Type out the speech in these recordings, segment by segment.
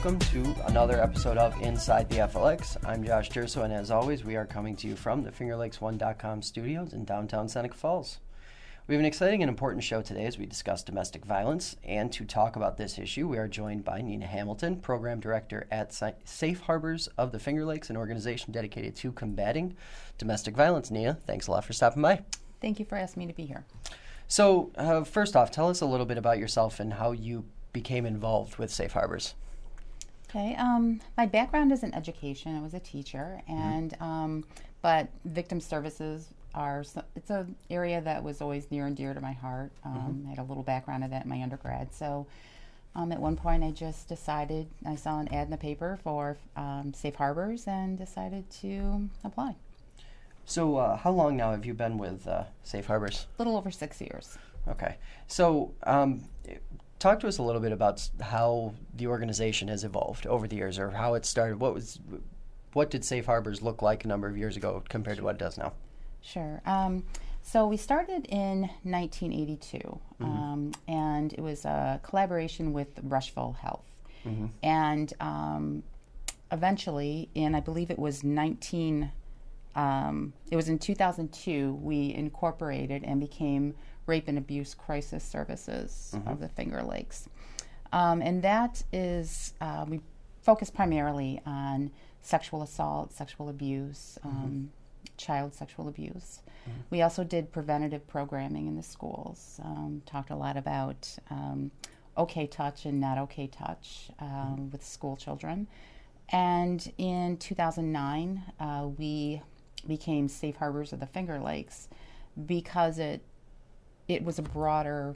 welcome to another episode of Inside the FLX. I'm Josh Durso, and as always, we are coming to you from the FingerLakes1.com studios in downtown Seneca Falls. We have an exciting and important show today as we discuss domestic violence, and to talk about this issue, we are joined by Nina Hamilton, Program Director at Safe Harbors of the Finger Lakes, an organization dedicated to combating domestic violence. Nina, thanks a lot for stopping by. Thank you for asking me to be here. So, first off, tell us a little bit about yourself and how you became involved with Safe Harbors. Okay, my background is in education. I was a teacher, and but victim services it's an area that was always near and dear to my heart. I had a little background of that in my undergrad. So at one point I just decided, I saw an ad in the paper for Safe Harbors and decided to apply. So how long now have you been with Safe Harbors? A little over 6 years. Okay. So talk to us a little bit about how the organization has evolved over the years, or how it started. What did Safe Harbors look like a number of years ago compared to what it does now? Sure. So we started in 1982, and it was a collaboration with Rushville Health. And eventually, in I believe it was in 2002, we incorporated and became Rape and Abuse Crisis Services of the Finger Lakes. And that is, we focus primarily on sexual assault, sexual abuse, child sexual abuse. We also did preventative programming in the schools, talked a lot about okay touch and not okay touch with school children. And in 2009, we became Safe Harbors of the Finger Lakes because it was a broader,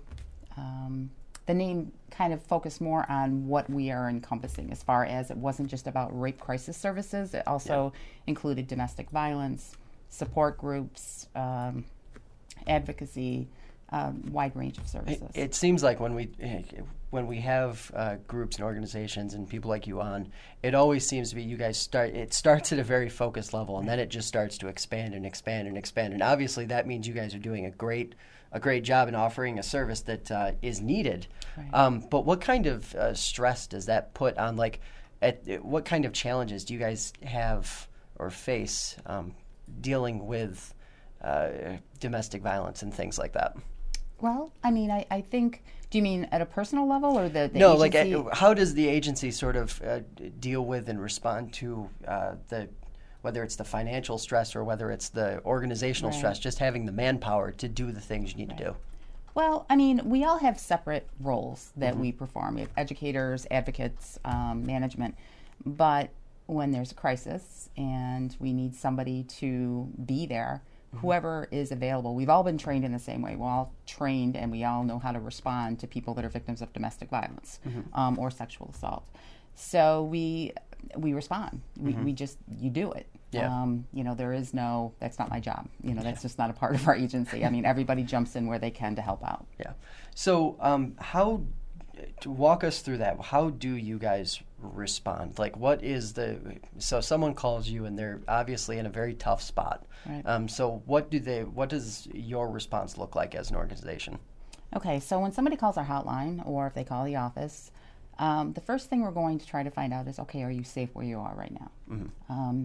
the name kind of focused more on what we are encompassing, as far as it wasn't just about rape crisis services. It also included domestic violence, support groups, advocacy, wide range of services. It seems like when we have groups and organizations and people like you on, it always seems to be you guys starts at a very focused level, and then it just starts to expand and expand and expand. And obviously that means you guys are doing a great job in offering a service that is needed. Right. But what kind of stress does that put on, what kind of challenges do you guys have or face dealing with domestic violence and things like that? Well, I mean, I think, do you mean at a personal level or the no, agency? How does the agency sort of deal with and respond to whether it's the financial stress or whether it's the organizational stress, just having the manpower to do the things you need to do? Well, I mean, we all have separate roles that we perform. We have educators, advocates, management, but when there's a crisis and we need somebody to be there, whoever is available. We've all been trained in the same way. We're all trained and we all know how to respond to people that are victims of domestic violence or sexual assault. So we respond. You do it. Yeah. There is no, that's not my job. That's just not a part of our agency. I mean, everybody jumps in where they can to help out. Yeah. So to walk us through that, how do you guys respond? So someone calls you and they're obviously in a very tough spot. Right. So what does your response look like as an organization? Okay, so when somebody calls our hotline or if they call the office, the first thing we're going to try to find out is, okay, are you safe where you are right now?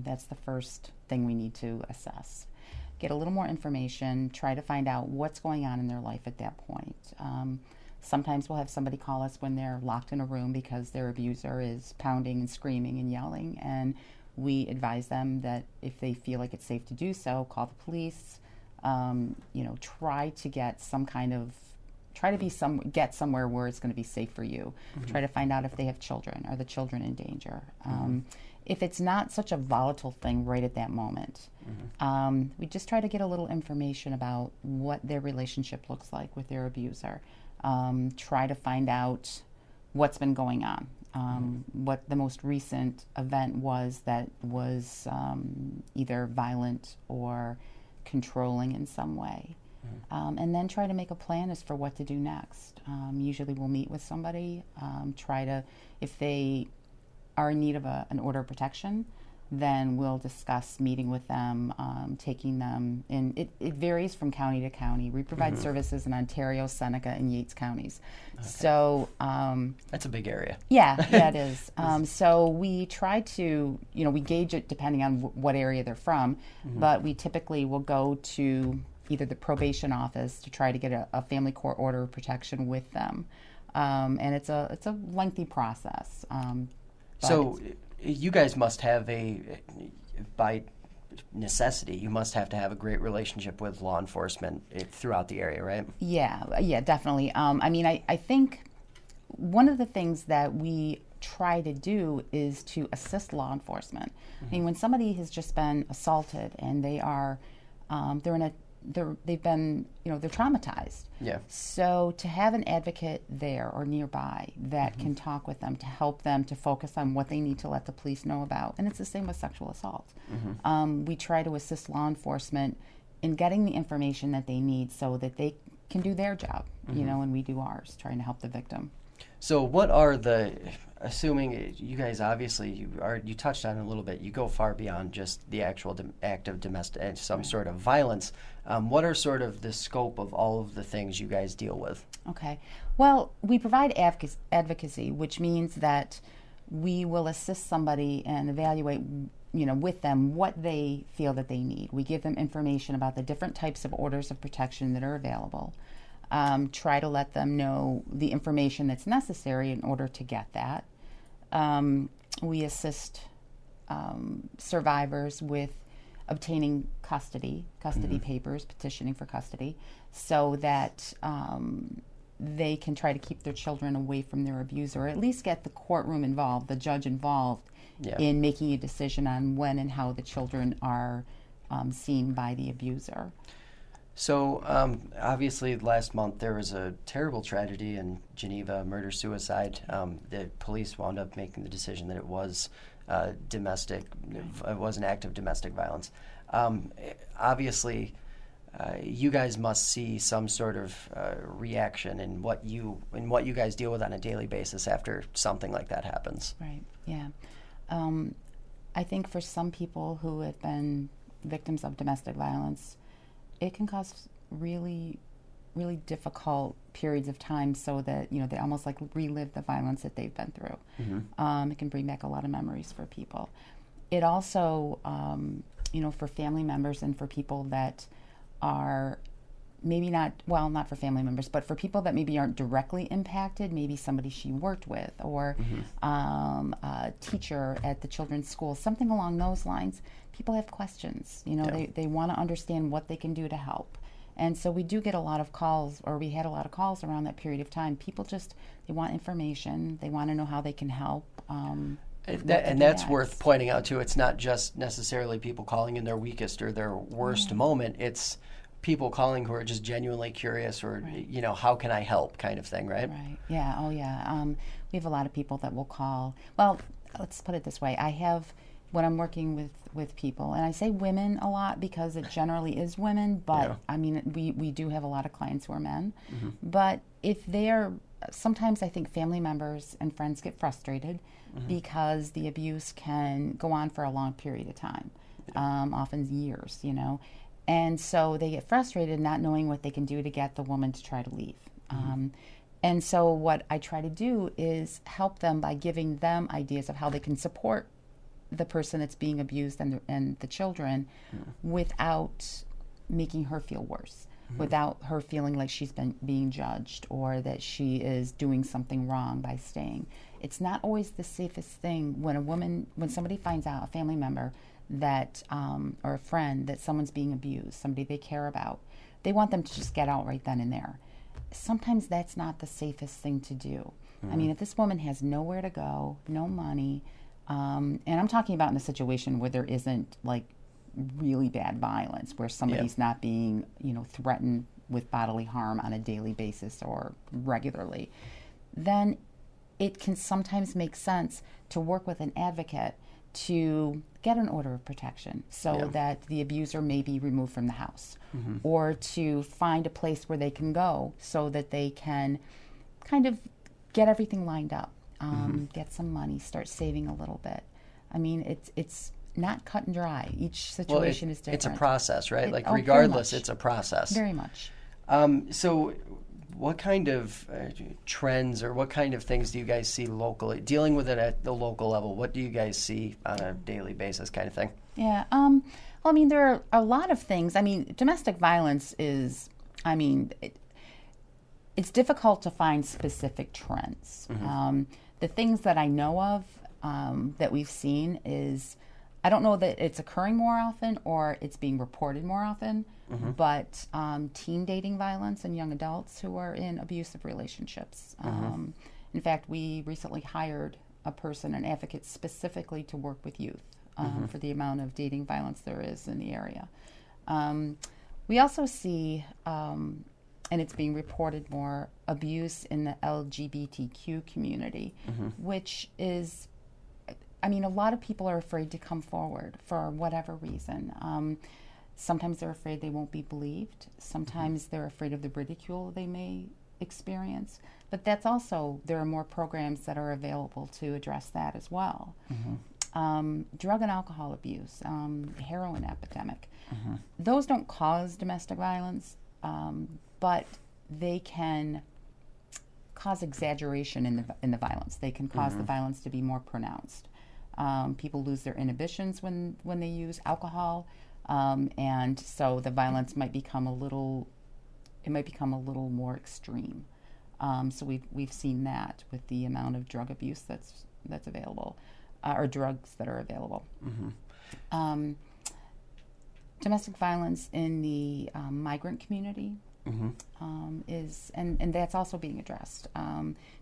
That's the first thing we need to assess. Get a little more information, try to find out what's going on in their life at that point. Sometimes we'll have somebody call us when they're locked in a room because their abuser is pounding and screaming and yelling, and we advise them that if they feel like it's safe to do so, call the police. Try to get get somewhere where it's going to be safe for you. Try to find out if they have children. Are the children in danger? If it's not such a volatile thing right at that moment, we just try to get a little information about what their relationship looks like with their abuser. Try to find out what's been going on, what the most recent event was that was either violent or controlling in some way. And then try to make a plan as for what to do next. Usually we'll meet with somebody, if they are in need of an order of protection, then we'll discuss meeting with them, taking them, and it varies from county to county. We provide services in Ontario, Seneca, and Yates counties. Okay. So that's a big area. Yeah, it is. So we try to, we gauge it depending on what area they're from, but we typically will go to either the probation office to try to get a family court order of protection with them, and it's a lengthy process. So you guys must have by necessity, you must have to have a great relationship with law enforcement throughout the area, right? Yeah, definitely. I think one of the things that we try to do is to assist law enforcement. I mean, when somebody has just been assaulted and they're traumatized. Yeah. So to have an advocate there or nearby that can talk with them to help them to focus on what they need to let the police know about, and it's the same with sexual assault. We try to assist law enforcement in getting the information that they need so that they can do their job, and we do ours, trying to help the victim. So what are assuming you guys obviously you touched on it a little bit, you go far beyond just the actual act of domestic, some sort of violence. What are sort of the scope of all of the things you guys deal with? Okay. Well, we provide advocacy, which means that we will assist somebody and evaluate, with them what they feel that they need. We give them information about the different types of orders of protection that are available. Try to let them know the information that's necessary in order to get that. We assist survivors with obtaining custody papers, petitioning for custody, so that they can try to keep their children away from their abuser, or at least get the courtroom involved, the judge involved in making a decision on when and how the children are seen by the abuser. So, obviously, last month there was a terrible tragedy in Geneva, murder-suicide. The police wound up making the decision that it was domestic. It was an act of domestic violence. Obviously, you guys must see some sort of reaction in what you guys deal with on a daily basis after something like that happens. Right. Yeah. I think for some people who have been victims of domestic violence, it can cause really, really difficult periods of time, so that they almost like relive the violence that they've been through. It can bring back a lot of memories for people. It also, for family members and for people that are maybe not for family members, but for people that maybe aren't directly impacted, maybe somebody she worked with, or a teacher at the children's school, something along those lines. People have questions. They want to understand what they can do to help. And so we do get a lot of calls, or we had a lot of calls around that period of time. People they want information. They want to know how they can help. And that's worth pointing out, too. It's not just necessarily people calling in their weakest or their worst moment. It's people calling who are just genuinely curious, or, how can I help kind of thing, right? Right. Yeah. Oh, yeah. We have a lot of people that will call. Well, let's put it this way. When I'm working with people, and I say women a lot because it generally is women, but we do have a lot of clients who are men. But if sometimes I think family members and friends get frustrated because the abuse can go on for a long period of time, often years, and so they get frustrated not knowing what they can do to get the woman to try to leave. And so what I try to do is help them by giving them ideas of how they can support the person that's being abused and the children without making her feel worse, without her feeling like she's been being judged or that she is doing something wrong by staying. It's not always the safest thing when somebody finds out, a family member that or a friend, that someone's being abused, somebody they care about. They want them to just get out right then and there. Sometimes that's not the safest thing to do. I mean, if this woman has nowhere to go, no money, and I'm talking about in a situation where there isn't like really bad violence, where somebody's not being, threatened with bodily harm on a daily basis or regularly, then it can sometimes make sense to work with an advocate to get an order of protection so that the abuser may be removed from the house, or to find a place where they can go so that they can kind of get everything lined up. Get some money, start saving a little bit. I mean, it's not cut and dry. Each situation is different. It's a process, right? Like, very regardless, much. it's a process. Very much. So what kind of trends or what kind of things do you guys see locally, dealing with it at the local level? What do you guys see on a daily basis kind of thing? Yeah. Well, I mean, there are a lot of things. I mean, domestic violence is, I mean, it's difficult to find specific trends. The things that I know of that we've seen is, I don't know that it's occurring more often or it's being reported more often, but teen dating violence and young adults who are in abusive relationships. In fact, we recently hired a person, an advocate specifically to work with youth for the amount of dating violence there is in the area. We also see, and it's being reported more, abuse in the LGBTQ community, which is, I mean, a lot of people are afraid to come forward for whatever reason. Sometimes they're afraid they won't be believed. Sometimes they're afraid of the ridicule they may experience. But that's also, there are more programs that are available to address that as well. Drug and alcohol abuse, heroin epidemic. Those don't cause domestic violence, but they can cause exaggeration in the violence. They can cause the violence to be more pronounced. People lose their inhibitions when they use alcohol, and so the violence might become a little more extreme. So we've seen that with the amount of drug abuse that's available, or drugs that are available. Domestic violence in the migrant community is, and that's also being addressed.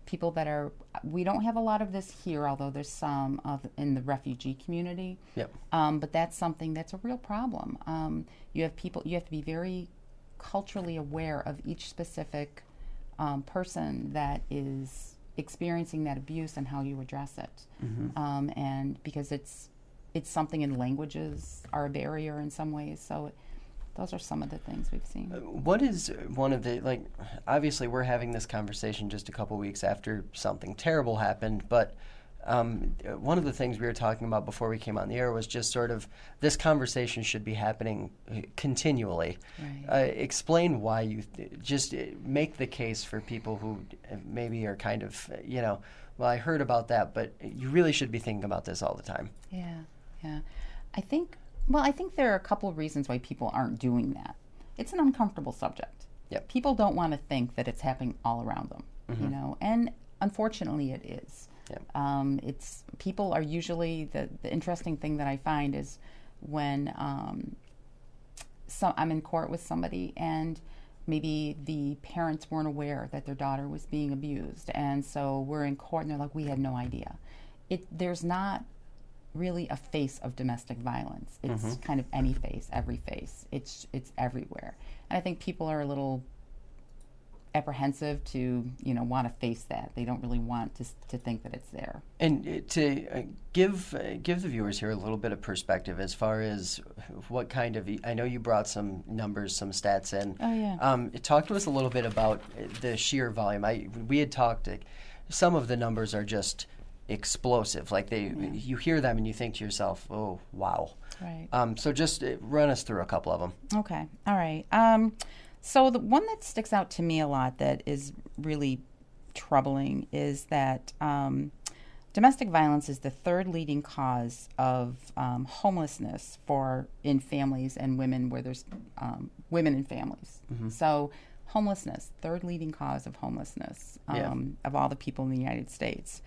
People that are, we don't have a lot of this here, although there's some in the refugee community. But that's something that's a real problem. You have to be very culturally aware of each specific person that is experiencing that abuse and how you address it. And because it's something, in languages are a barrier in some ways, so those are some of the things we've seen. What is one of the, like, obviously we're having this conversation just a couple weeks after something terrible happened, but one of the things we were talking about before we came on the air was just sort of this conversation should be happening continually. Explain why you just make the case for people who maybe are kind of, well, I heard about that, but you really should be thinking about this all the time. Yeah. I think there are a couple of reasons why people aren't doing that. It's an uncomfortable subject. People don't want to think that it's happening all around them, and unfortunately it is. It's, people are usually, the interesting thing that I find is when I'm in court with somebody and maybe the parents weren't aware that their daughter was being abused, and so we're in court and they're like, we had no idea. There's not really a face of domestic violence. It's kind of any face, every face. It's everywhere. And I think people are a little apprehensive to want to face that. They don't really want to think that it's there. And to give the viewers here a little bit of perspective as far as what kind of, I know you brought some numbers, some stats in. Talk to us a little bit about the sheer volume. We had talked, some of the numbers are just explosive. Like you hear them and you think to yourself, oh, wow. Right. So just run us through a couple of them. Okay. All right. So the one that sticks out to me a lot that is really troubling is that domestic violence is the third leading cause of homelessness in families and women where there's women in families. So homelessness, third leading cause of homelessness of all the people in the United States.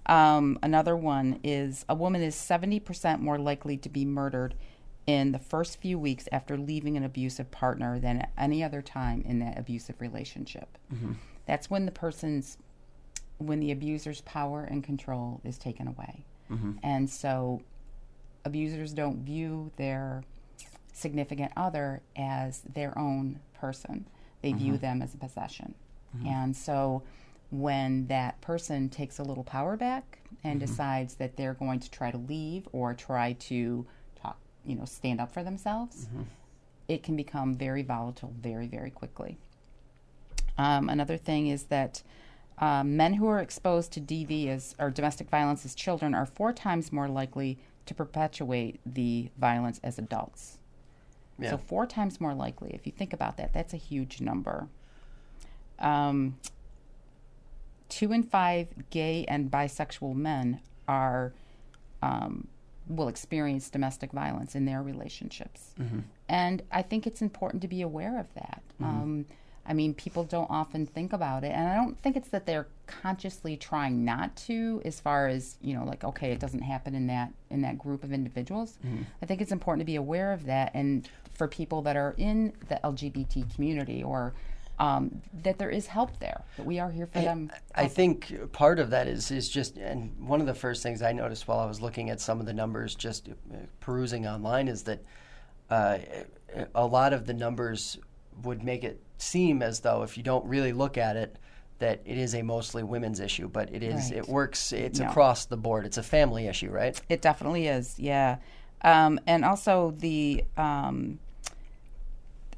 Another one is a woman is 70% more likely to be murdered in the first few weeks after leaving an abusive partner than at any other time in that abusive relationship. That's when when the abuser's power and control is taken away. And so abusers don't view their significant other as their own person. They view them as a possession. And so when that person takes a little power back and decides that they're going to try to leave or try to stand up for themselves, it can become very volatile very, very quickly. Another thing is that men who are exposed to DV or domestic violence as children are 4 times more likely to perpetuate the violence as adults. Yeah. So 4 times more likely. If you think about that, that's a huge number. 2 in 5 gay and bisexual men will experience domestic violence in their relationships. Mm-hmm. And I think it's important to be aware of that. I mean, people don't often think about it, and I don't think it's that they're consciously trying not to, as far as, like, okay, it doesn't happen in that group of individuals. I think it's important to be aware of that, and for people that are in the LGBT community, or that there is help there, that we are here for them. I think part of that is just, and one of the first things I noticed while I was looking at some of the numbers, just perusing online, is that a lot of the numbers would make it seem as though, if you don't really look at it, that it is a mostly women's issue, but it is. Right. It works. It's across the board. It's a family issue, right? It definitely is. Yeah, and also the.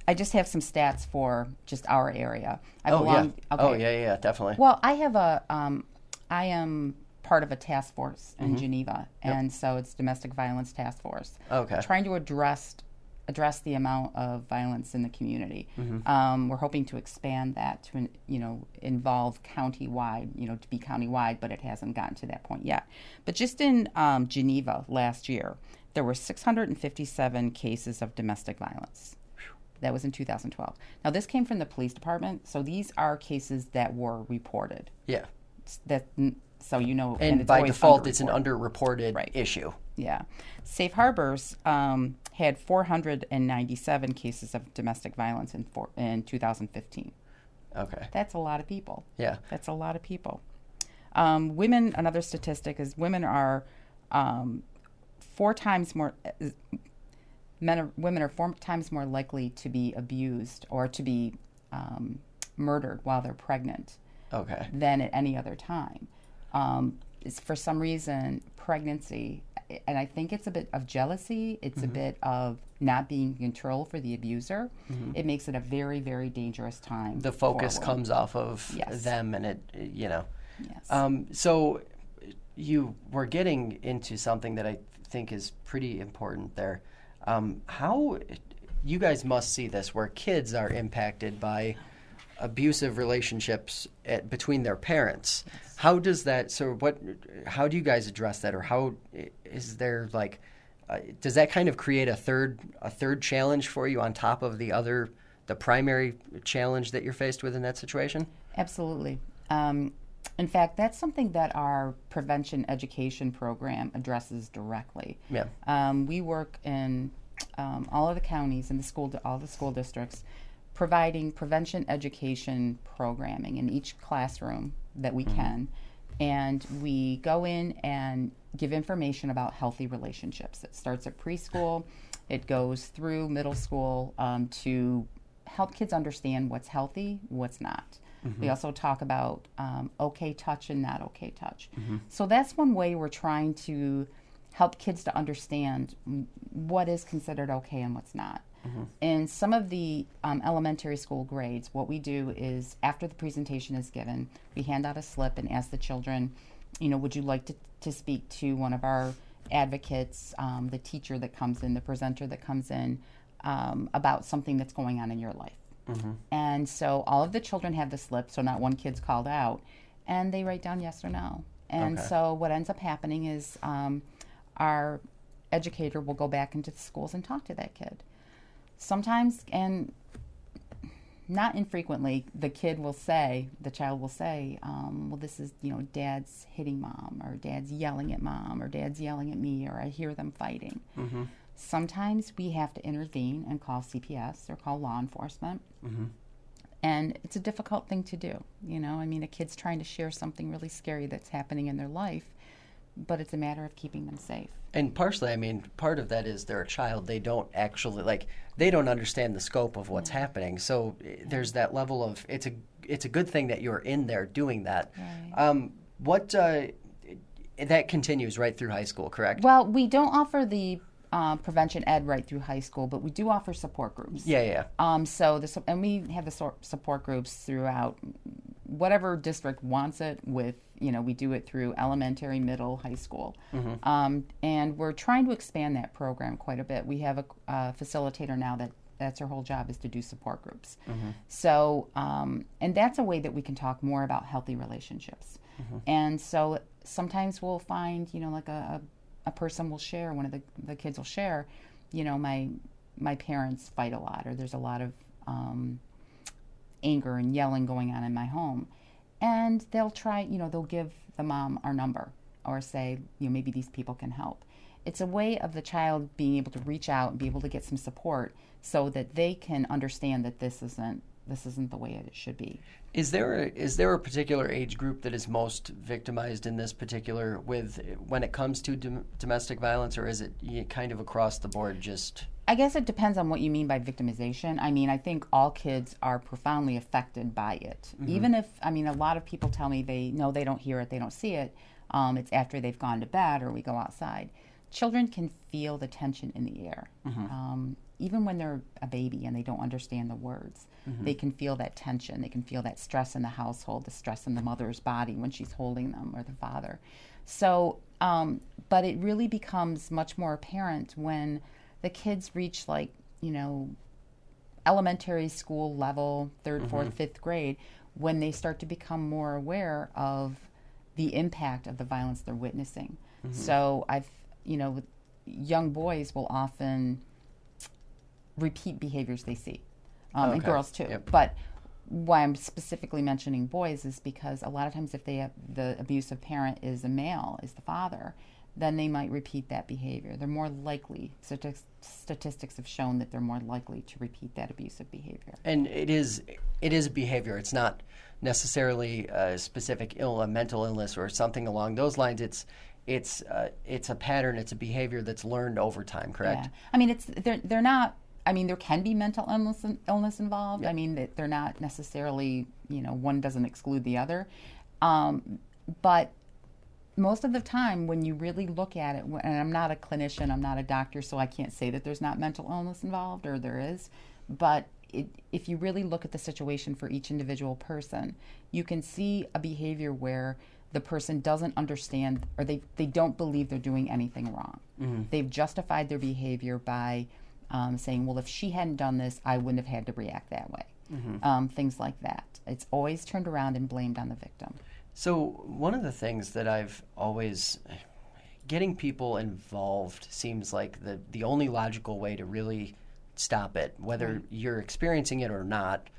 I just have some stats for just our area. Okay. Oh yeah, definitely. Well, I have I am part of a task force in Geneva, and so it's Domestic Violence Task Force. Okay. Trying to address the amount of violence in the community. We're hoping to expand that to involve countywide, to be countywide, but it hasn't gotten to that point yet. But just in Geneva last year, there were 657 cases of domestic violence. That was in 2012. Now, this came from the police department, so these are cases that were reported. Yeah. So and by default, it's an underreported issue. Yeah. Safe Harbors had 497 cases of domestic violence in 2015. Okay. That's a lot of people. Yeah. That's a lot of people. Women, another statistic is women are 4 times more... Women are 4 times more likely to be abused or to be murdered while they're pregnant than at any other time. For some reason, pregnancy, and I think it's a bit of jealousy, it's a bit of not being in control for the abuser. It makes it a very, very dangerous time. The focus comes off of them, and it. Yes. So you were getting into something that I think is pretty important there. How you guys must see this, where kids are impacted by abusive relationships between their parents. Yes. How does that? So how do you guys address that, or how is there does that kind of create a third challenge for you on top of the primary challenge that you're faced with in that situation? Absolutely. In fact, that's something that our prevention education program addresses directly. Yeah. We work in all of the counties and all the school districts, providing prevention education programming in each classroom that we can. And we go in and give information about healthy relationships. It starts at preschool. It goes through middle school to help kids understand what's healthy, what's not. We also talk about okay touch and not okay touch. So that's one way we're trying to help kids to understand what is considered okay and what's not. In some of the elementary school grades, what we do is after the presentation is given, we hand out a slip and ask the children, would you like to speak to one of our advocates, the teacher that comes in, the presenter that comes in, about something that's going on in your life. And so all of the children have the slip, so not one kid's called out, and they write down yes or no. And so what ends up happening is our educator will go back into the schools and talk to that kid. Sometimes, and not infrequently, the child will say, well, this is, dad's hitting mom, or dad's yelling at mom, or dad's yelling at me, or I hear them fighting. Sometimes we have to intervene and call CPS or call law enforcement. And it's a difficult thing to do. A kid's trying to share something really scary that's happening in their life, but it's a matter of keeping them safe. And partially, part of that is they're a child. They don't actually, they don't understand the scope of what's happening. So there's that level of, it's a good thing that you're in there doing that. Right. That continues right through high school, correct? Well, we don't offer the prevention ed right through high school, but we do offer support groups. Yeah. And we have the support groups throughout whatever district wants it, with we do it through elementary, middle, high school. And we're trying to expand that program quite a bit. We have a facilitator now that's her whole job is to do support groups. So, and that's a way that we can talk more about healthy relationships. And so sometimes we'll find, like a person will share, one of the kids will share, my parents fight a lot, or there's a lot of anger and yelling going on in my home. And they'll try, they'll give the mom our number or say, maybe these people can help. It's a way of the child being able to reach out and be able to get some support so that they can understand that this isn't the way it should be. Is there a particular age group that is most victimized in this particular when it comes to domestic violence, or is it kind of across the board? I guess it depends on what you mean by victimization. I mean, I think all kids are profoundly affected by it. Even if, a lot of people tell me they don't hear it, they don't see it. It's after they've gone to bed or we go outside. Children can feel the tension in the air. Even when they're a baby and they don't understand the words, they can feel that tension. They can feel that stress in the household, the stress in the mother's body when she's holding them, or the father. So, but it really becomes much more apparent when the kids reach elementary school level, 3rd, 4th, 5th grade, when they start to become more aware of the impact of the violence they're witnessing. So young boys will often repeat behaviors they see, and girls too. Yep. But why I'm specifically mentioning boys is because a lot of times if they have the abusive parent is a male, is the father, then they might repeat that behavior. They're more likely, statistics have shown that they're more likely to repeat that abusive behavior. And it is behavior. It's not necessarily a specific a mental illness or something along those lines. It's a pattern. It's a behavior that's learned over time. Correct? Yeah. They're not. There can be mental illness involved. Yep. They're not necessarily. One doesn't exclude the other, but most of the time, when you really look at it, and I'm not a clinician, I'm not a doctor, so I can't say that there's not mental illness involved, or there is, but if you really look at the situation for each individual person, you can see a behavior where the person doesn't understand, or they don't believe they're doing anything wrong. They've justified their behavior by saying, well, if she hadn't done this, I wouldn't have had to react that way. Things like that. It's always turned around and blamed on the victim. So one of the things that I've always, getting people involved seems like the only logical way to really stop it. Whether you're experiencing it or not,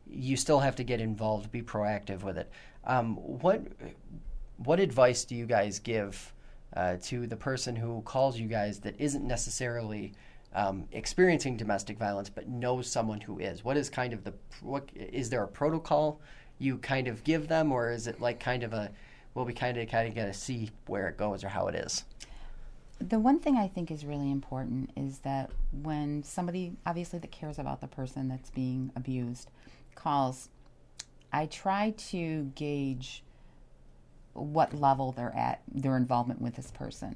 you still have to get involved, be proactive with it. What advice do you guys give to the person who calls you guys that isn't necessarily experiencing domestic violence but knows someone who is? What is kind of is there a protocol you kind of give them, or is it like kind of we kind of got to see where it goes or how it is? The one thing I think is really important is that when somebody, obviously, that cares about the person that's being abused calls, I try to gauge what level they're at, their involvement with this person.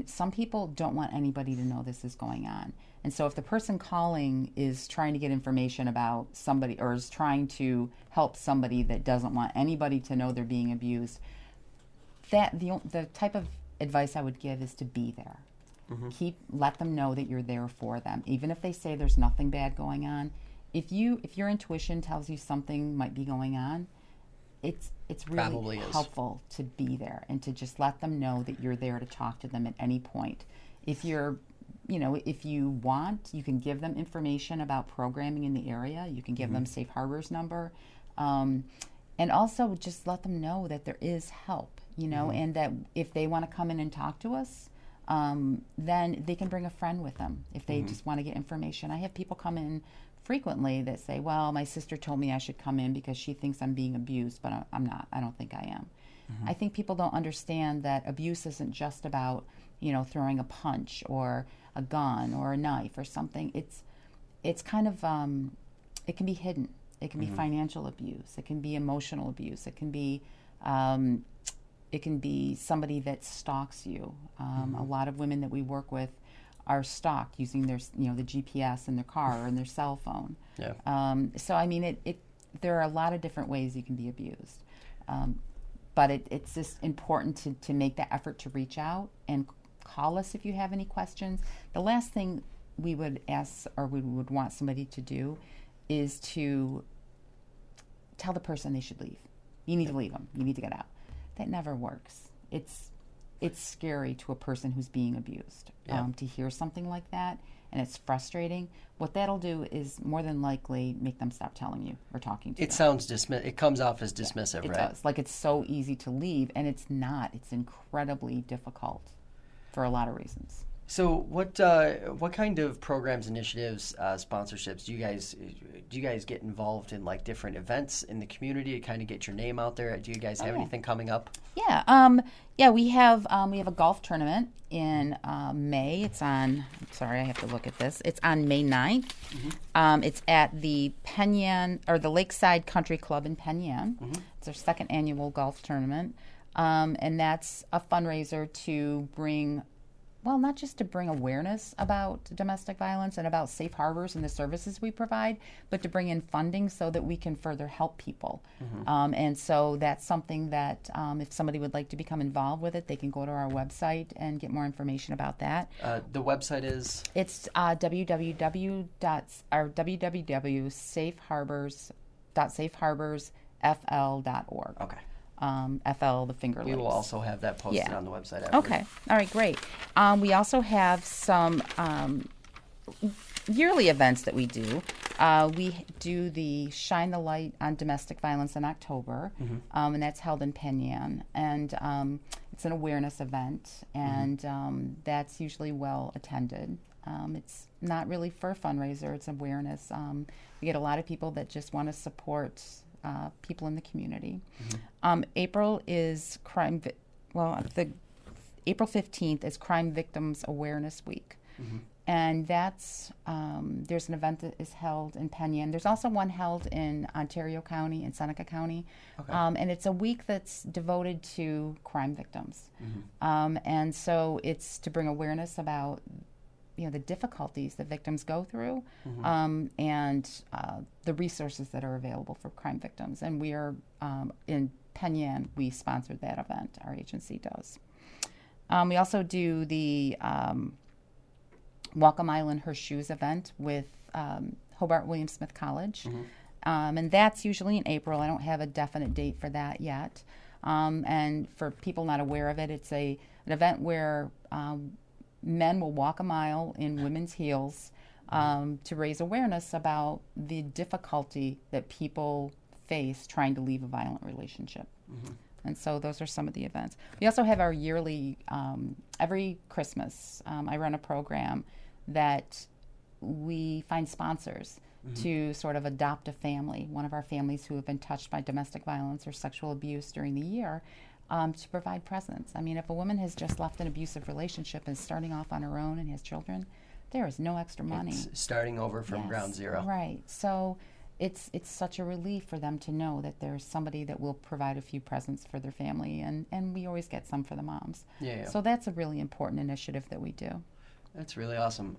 Some people don't want anybody to know this is going on. And so if the person calling is trying to get information about somebody, or is trying to help somebody that doesn't want anybody to know they're being abused, the type of advice I would give is to be there. Let them know that you're there for them. Even if they say there's nothing bad going on, if your intuition tells you something might be going on, it's really helpful to be there and to just let them know that you're there to talk to them at any point. If you want, you can give them information about programming in the area. You can give them Safe Harbor's number. And also just let them know that there is help, and that if they want to come in and talk to us, then they can bring a friend with them if they just want to get information. I have people come in frequently that say, well, my sister told me I should come in because she thinks I'm being abused, but I'm not. I don't think I am. I think people don't understand that abuse isn't just about, throwing a punch or a gun or a knife or something. It's kind of, it can be hidden. It can be financial abuse. It can be emotional abuse. It can be somebody that stalks you. A lot of women that we work with are stalked using their, the GPS in their car or in their cell phone. Yeah. So there are a lot of different ways you can be abused. but it's just important to make that effort to reach out and call us if you have any questions. The last thing we would ask or we would want somebody to do is to tell the person they should leave. You need to leave them. You need to get out. That never works. It's scary to a person who's being abused to hear something like that, and it's frustrating. What that'll do is more than likely make them stop telling you or talking to you. It sounds it comes off as dismissive, it right? It does. Like it's so easy to leave, and it's not. It's incredibly difficult for a lot of reasons. So what kind of programs, initiatives, sponsorships do you guys get involved in, like different events in the community to kind of get your name out there? Do you guys have anything coming up? Yeah, we have a golf tournament in May. It's on. Sorry, I have to look at this. It's on May 9th. Mm-hmm. It's at the Penyan or the Lakeside Country Club in Penyan. Mm-hmm. It's our second annual golf tournament, and that's a fundraiser to bring. Well, not just to bring awareness about domestic violence and about safe harbors and the services we provide, but to bring in funding so that we can further help people. Mm-hmm. And so that's something that if somebody would like to become involved with it, they can go to our website and get more information about that. The website is? It's www.safeharbors.safeharborsfl.org. Okay. FL, the Finger Lakes. We will also have that posted on the website after. Okay. All right, great. We also have some yearly events that we do. We do the Shine the Light on Domestic Violence in October, mm-hmm. And that's held in Penyan. And it's an awareness event, and that's usually well attended. It's not really for a fundraiser, it's awareness. We get a lot of people that just want to support people in the community. Mm-hmm. April is April 15th is Crime Victims Awareness Week. Mm-hmm. And that's, there's an event that is held in Penyan. There's also one held in Ontario County and Seneca County. Okay. And it's a week that's devoted to crime victims. Mm-hmm. And so it's to bring awareness about the difficulties that victims go through, mm-hmm. And the resources that are available for crime victims. And we are, in Penyan, we sponsored that event. Our agency does. We also do the Walk a Mile in Her Shoes event with Hobart William Smith College. Mm-hmm. And that's usually in April. I don't have a definite date for that yet. And for people not aware of it, it's an event where men will walk a mile in women's heels to raise awareness about the difficulty that people face trying to leave a violent relationship. Mm-hmm. And so those are some of the events. We also have our yearly, every Christmas, I run a program that we find sponsors mm-hmm. to sort of adopt a family, one of our families who have been touched by domestic violence or sexual abuse during the year. To provide presence. I mean, if a woman has just left an abusive relationship and is starting off on her own and has children, there is no extra money. It's starting over from ground zero. Right. So it's such a relief for them to know that there's somebody that will provide a few presents for their family, and we always get some for the moms. Yeah. So that's a really important initiative that we do. That's really awesome.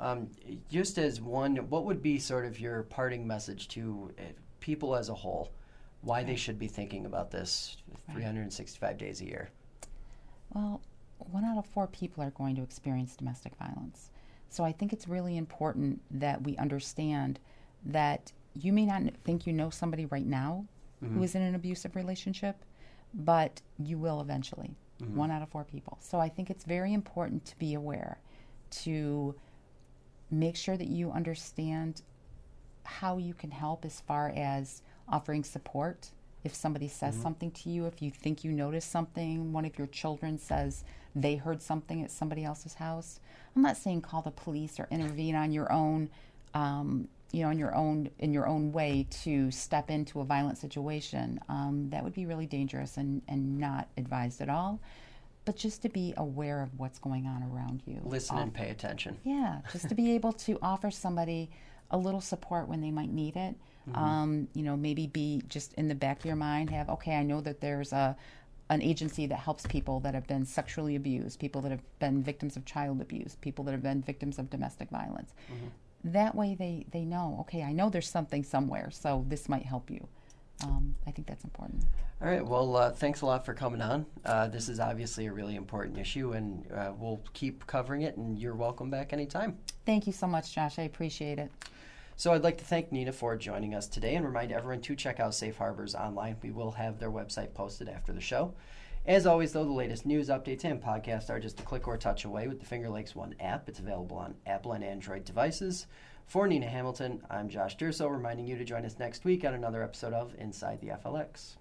Just as one, what would be sort of your parting message to people as a whole? Why they should be thinking about this 365 days a year? Well, 1 out of 4 people are going to experience domestic violence. So I think it's really important that we understand that you may not think you know somebody right now mm-hmm. who is in an abusive relationship, but you will eventually. Mm-hmm. 1 out of 4 people. So I think it's very important to be aware, to make sure that you understand how you can help as far as offering support. If somebody says mm-hmm. something to you, if you think you notice something, one of your children says they heard something at somebody else's house, I'm not saying call the police or intervene on your own, in your own way to step into a violent situation. That would be really dangerous and not advised at all. But just to be aware of what's going on around you. Listen and pay attention. Yeah, just to be able to offer somebody a little support when they might need it. Mm-hmm. Maybe be just in the back of your mind, I know that there's an agency that helps people that have been sexually abused, people that have been victims of child abuse, people that have been victims of domestic violence. Mm-hmm. That way they know, I know there's something somewhere, so this might help you. I think that's important. All right. Well, thanks a lot for coming on. This is obviously a really important issue, and we'll keep covering it, and you're welcome back anytime. Thank you so much, Josh. I appreciate it. So I'd like to thank Nina for joining us today and remind everyone to check out Safe Harbors online. We will have their website posted after the show. As always, though, the latest news, updates, and podcasts are just a click or a touch away with the Finger Lakes One app. It's available on Apple and Android devices. For Nina Hamilton, I'm Josh Durso, reminding you to join us next week on another episode of Inside the FLX.